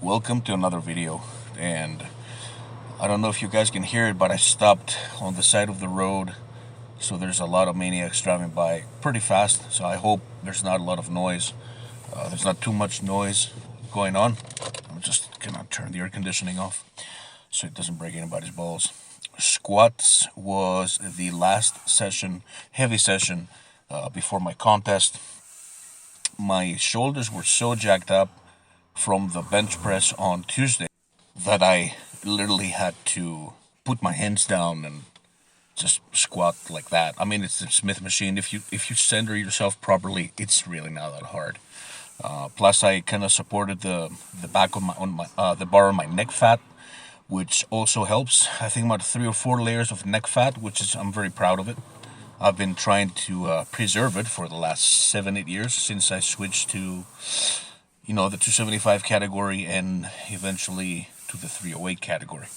Welcome to another video, and I don't know if you guys can hear it, but I stopped on the side of the road, so there's a lot of maniacs driving by pretty fast, so I hope there's not a lot of noise. There's not too much noise going on. I'm just gonna turn the air conditioning off so it doesn't break anybody's balls. Squats was the last session, heavy session, before my contest. My shoulders were so jacked up from the bench press on Tuesday that I literally had to put my hands down and just squat like that. I mean, it's a Smith machine. If you center yourself properly, it's really not that hard. Plus, I kind of supported the back of the bar on my neck fat, which also helps. I think about 3 or 4 layers of neck fat, I'm very proud of it. I've been trying to preserve it for the last 7-8 years since I switched to the 275 category and eventually to the 308 category,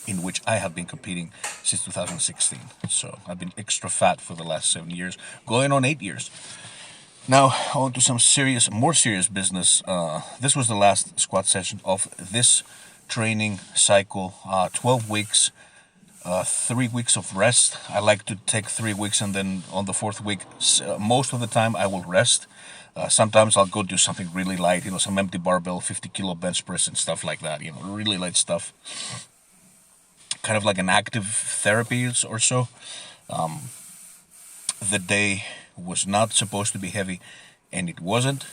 in which I have been competing since 2016. So I've been extra fat for the last 7 years, going on 8 years. Now, on to some more serious business. This was the last squat session of this training cycle, 12 weeks, 3 weeks of rest. I like to take 3 weeks, and then on the 4th week, most of the time I will rest. Sometimes I'll go do something really light, some empty barbell, 50 kilo bench press and stuff like that, really light stuff. Kind of like an active therapy or so. The day was not supposed to be heavy, and it wasn't.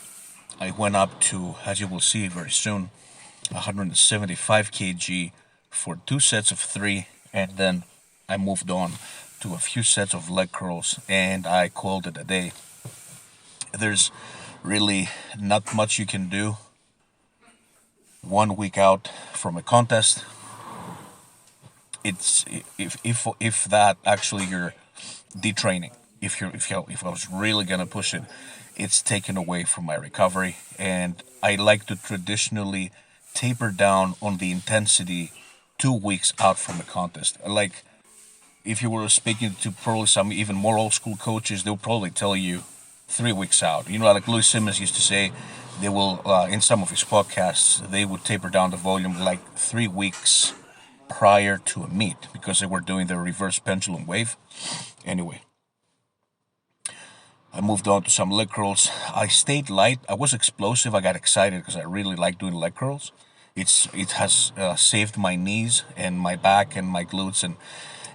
I went up to, as you will see very soon, 175 kg for 2 sets of 3, and then I moved on to a few sets of leg curls, and I called it a day. There's really not much you can do 1 week out from a contest. It's if that actually you're detraining. If I was really gonna push it, it's taken away from my recovery, and I like to traditionally taper down on the intensity 2 weeks out from the contest. Like, if you were speaking to probably some even more old school coaches, they'll probably tell you 3 weeks out. Like Louis Simmons used to say, they will, in some of his podcasts, they would taper down the volume like 3 weeks prior to a meet because they were doing the reverse pendulum wave. Anyway, I moved on to some leg curls. I stayed light. I was explosive. I got excited because I really like doing leg curls. It has saved my knees and my back and my glutes, and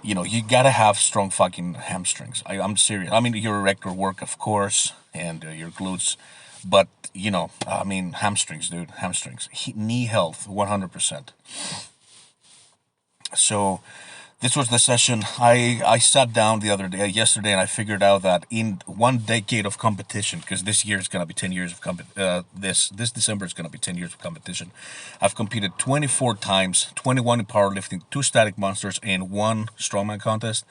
you gotta have strong fucking hamstrings. I'm serious. I mean, your erector work, of course, and your glutes, but hamstrings, dude, hamstrings. Knee health, 100%. So this was the session. I sat down yesterday, and I figured out that in 1 decade of competition, because this year is gonna be 10 years of this December is gonna be 10 years of competition. I've competed 24 times, 21 in powerlifting, 2 static monsters, and 1 strongman contest.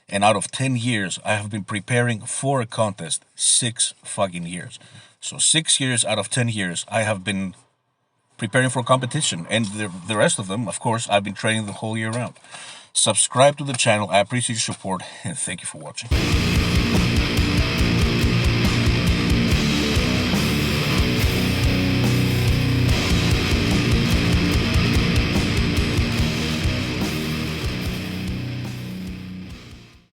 And out of 10 years, I have been preparing for a contest 6 fucking years. So 6 years out of 10 years, I have been preparing for competition, and the rest of them, of course, I've been training the whole year round. Subscribe to the channel. I appreciate your support, and thank you for watching.